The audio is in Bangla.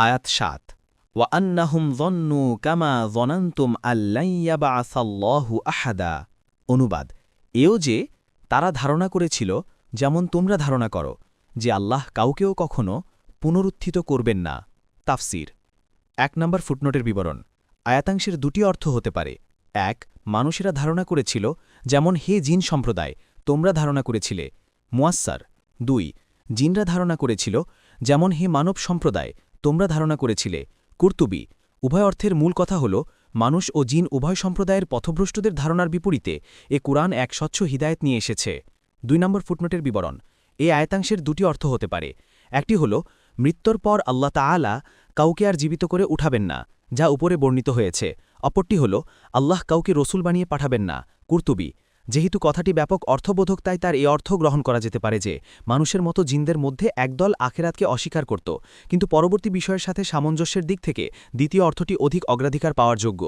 আয়াত ৭ ওয়ান্নাহুম যন্নু কামা যনান্তুম আল্লান ইয়াবআসাল্লাহু আহাদা। অনুবাদ, এও যে তারা ধারণা করেছিল যেমন তোমরা ধারণা করো যে আল্লাহ কাউকেও কখনো পুনরুত্থিত করবেন না। তাফসির ১ নম্বর ফুটনোটের বিবরণ। আয়াতাংশের দুটি অর্থ হতে পারে। ১. মানুষেরা ধারণা করেছিল যেমন হে জিন সম্প্রদায় তোমরা ধারণা করেছিলে। মুয়াস্সার ২. জিনরা ধারণা করেছিল যেমন হে মানব সম্প্রদায় তোমরা ধারণা করেছিলে। কুরতুবী উভয় অর্থের মূল কথা হল মানুষ ও জিন উভয় সম্প্রদায়ের পথভ্রষ্টদের ধারণার বিপরীতে এ কুরআন এক স্বচ্ছ হিদায়েত নিয়ে এসেছে। ২ নম্বর ফুটনোটের বিবরণ। এই আয়াতাংশের দুটি অর্থ হতে পারে। একটি হল মৃত্যুর পর আল্লাহ তাআলা কাউকে আর জীবিত করে উঠাবেন না, যা উপরে বর্ণিত হয়েছে। অপরটি হল আল্লাহ কাউকে রসুল বানিয়ে পাঠাবেন না। কুরতুবী যেহেতু কথাটি ব্যাপক অর্থবোধক তাই তার এই অর্থ গ্রহণ করা যেতে পারে যে মানুষের মতো জিনদের মধ্যে একদল আখেরাতকে অস্বীকার করত, কিন্তু পরবর্তী বিষয়ের সাথে সামঞ্জস্যের দিক থেকে দ্বিতীয় অর্থটি অধিক অগ্রাধিকার পাওয়ার যোগ্য।